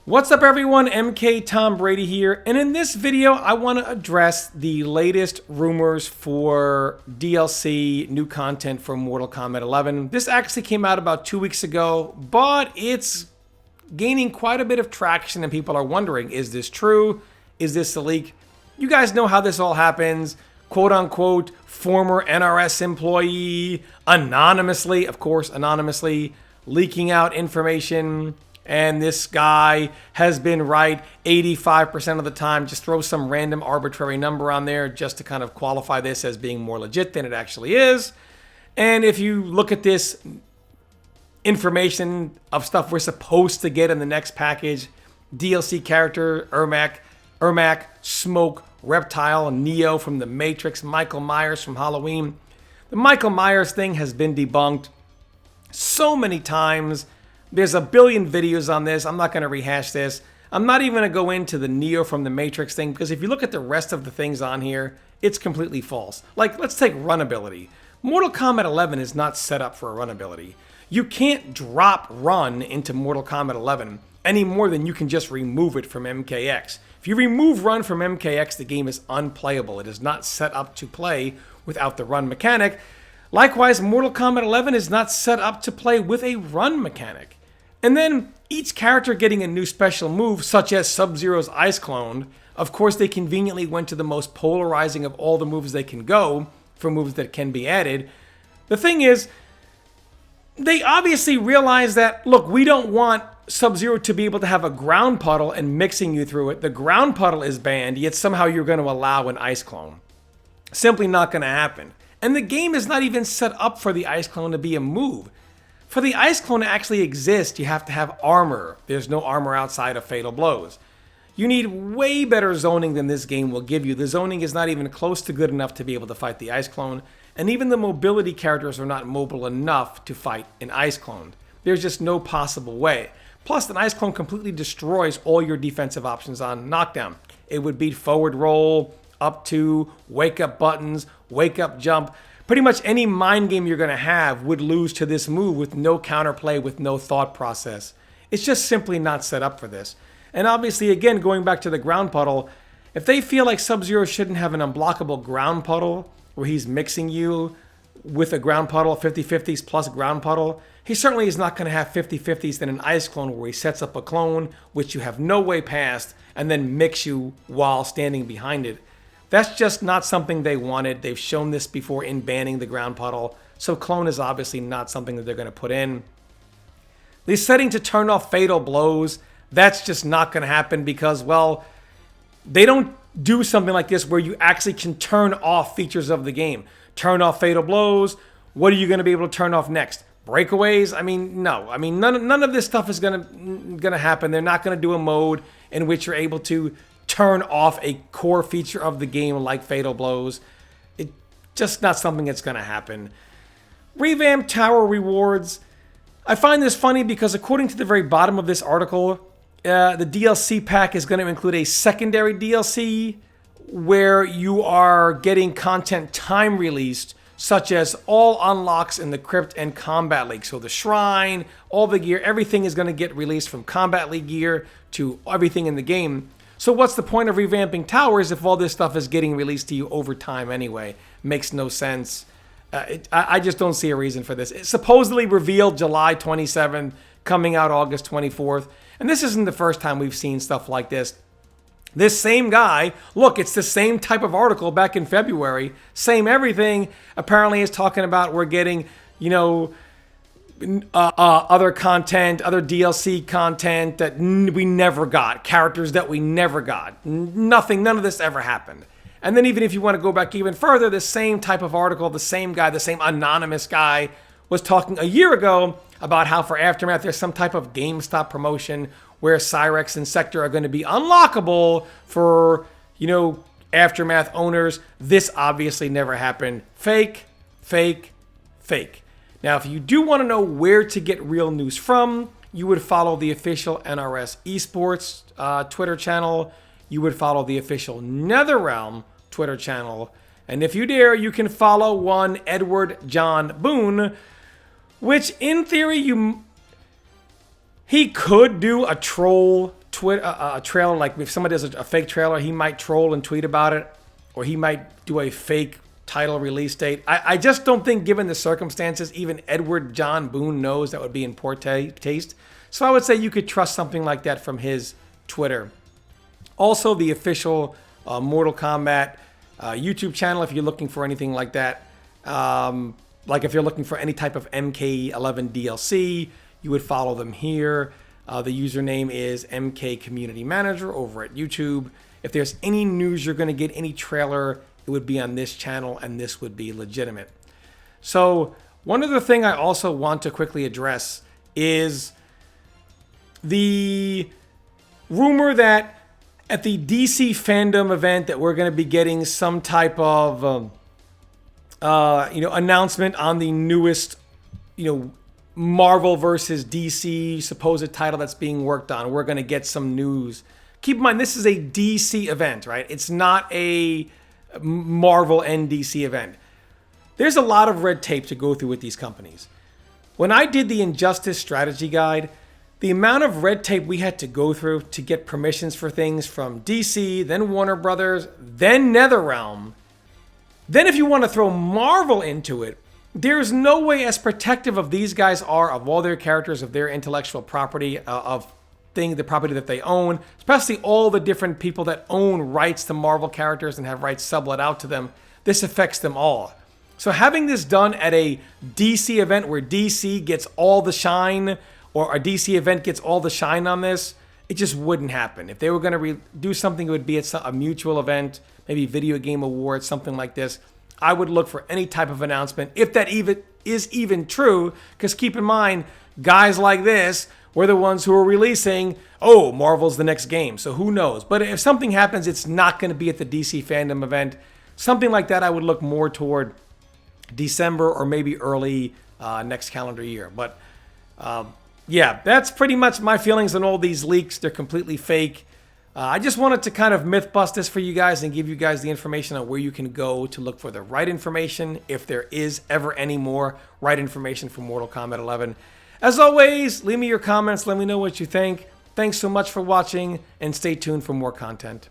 What's up everyone, MK Tom Brady here, and in this video I want to address the latest rumors for DLC, new content for Mortal Kombat 11. This actually came out about 2 weeks ago, but it's gaining quite a bit of traction and people are wondering, is this true? Is this a leak? You guys know how this all happens. Quote unquote, former NRS employee, anonymously, of course, anonymously, leaking out information. And this guy has been right 85% of the time. Just throw some random arbitrary number on there just to kind of qualify this as being more legit than it actually is. And if you look at this information of stuff we're supposed to get in the next package, DLC character, Ermac, Smoke, Reptile, Neo from The Matrix, Michael Myers from Halloween. The Michael Myers thing has been debunked so many times. There's a billion videos on this. I'm not going to rehash this. I'm not even going to go into the Neo from The Matrix thing because if you look at the rest of the things on here, it's completely false. Like, let's take run ability. Mortal Kombat 11 is not set up for a run ability. You can't drop run into Mortal Kombat 11 any more than you can just remove it from MKX. If you remove run from MKX, the game is unplayable. It is not set up to play without the run mechanic. Likewise, Mortal Kombat 11 is not set up to play with a run mechanic. And then each character getting a new special move, such as Sub-Zero's Ice Clone. Of course, they conveniently went to the most polarizing of all the moves they can go for moves that can be added. The thing is, they obviously realize that, look, we don't want Sub-Zero to be able to have a ground puddle and mixing you through it. The ground puddle is banned, yet somehow you're going to allow an Ice Clone. Simply not going to happen. And the game is not even set up for the Ice Clone to be a move. For the Ice Clone to actually exist, you have to have armor. There's no armor outside of Fatal Blows. You need way better zoning than this game will give you. The zoning is not even close to good enough to be able to fight the Ice Clone. And even the mobility characters are not mobile enough to fight an Ice Clone. There's just no possible way. Plus, an Ice Clone completely destroys all your defensive options on knockdown. It would beat forward roll, up to, wake up buttons, wake up jump. Pretty much any mind game you're going to have would lose to this move with no counterplay, with no thought process. It's just simply not set up for this. And obviously, again, going back to the ground puddle, if they feel like Sub-Zero shouldn't have an unblockable ground puddle where he's mixing you with a ground puddle, 50-50s plus ground puddle, he certainly is not going to have 50-50s than an Ice Clone where he sets up a clone, which you have no way past, and then mix you while standing behind it. That's just not something they wanted. They've shown this before in banning the ground puddle. So clone is obviously not something that they're going to put in. The setting to turn off Fatal Blows, that's just not going to happen because, well, they don't do something like this where you actually can turn off features of the game. Turn off Fatal Blows. What are you going to be able to turn off next? Breakaways? I mean, no. I mean, none of this stuff is going to happen. They're not going to do a mode in which you're able to turn off a core feature of the game like Fatal Blows. It's just not something that's going to happen. Revamp Tower Rewards. I find this funny because according to the very bottom of this article, the DLC pack is going to include a secondary DLC where you are getting content time released, such as all unlocks in the Crypt and Combat League. So the Shrine, all the gear, everything is going to get released from Combat League gear to everything in the game. So what's the point of revamping towers if all this stuff is getting released to you over time anyway? Makes no sense. I just don't see a reason for this. It's supposedly revealed July 27th, coming out August 24th. And this isn't the first time we've seen stuff like this. This same guy, look, it's the same type of article back in February. Same everything. Apparently is talking about we're getting, you know, other content, other DLC content that we never got, characters that we never got. Nothing, none of this ever happened. And then even if you want to go back even further, the same type of article, the same guy, the same anonymous guy was talking a year ago about how for Aftermath there's some type of GameStop promotion where Cyrex and Sector are going to be unlockable for, you know, Aftermath owners. This obviously never happened. Fake, fake, fake. Now, if you do want to know where to get real news from, you would follow the official NRS Esports Twitter channel. You would follow the official NetherRealm Twitter channel. And if you dare, you can follow one Edward John Boone, which in theory he could do a troll a trailer, like if somebody does a fake trailer, he might troll and tweet about it, or he might do a fake title release date. I just don't think, given the circumstances, even Edward John Boone knows that would be in poor taste. So I would say you could trust something like that from his Twitter. Also, the official Mortal Kombat YouTube channel, if you're looking for anything like that. Like if you're looking for any type of MK11 DLC, you would follow them here. The username is MK Community Manager over at YouTube. If there's any news you're going to get, any trailer, it would be on this channel, and this would be legitimate. So one other thing I also want to quickly address is the rumor that at the DC fandom event that we're going to be getting some type of announcement on the newest, Marvel versus DC supposed title that's being worked on. We're going to get some news. Keep in mind, this is a DC event, right? It's not a Marvel and DC event. There's a lot of red tape to go through with these companies. When I did the Injustice strategy guide, the amount of red tape we had to go through to get permissions for things from DC, then Warner Brothers, then NetherRealm. Then if you want to throw Marvel into it, there's no way, as protective of these guys are of all their characters, of their intellectual property, the property that they own, especially all the different people that own rights to Marvel characters and have rights sublet out to them, this affects them all. So having this done at a DC event where DC gets all the shine, or a DC event gets all the shine on this, it just wouldn't happen. If they were going to do something, it would be at a mutual event, maybe Video Game Awards, something like this. I would look for any type of announcement, if that even is even true, because keep in mind, guys like this were the ones who are releasing, oh, Marvel's the next game, so who knows. But if something happens, it's not going to be at the DC fandom event. Something like that, I would look more toward December or maybe early next calendar year. But yeah, that's pretty much my feelings on all these leaks. They're completely fake. I just wanted to kind of myth bust this for you guys and give you guys the information on where you can go to look for the right information, if there is ever any more right information for Mortal Kombat 11. As always, leave me your comments. Let me know what you think. Thanks so much for watching, and stay tuned for more content.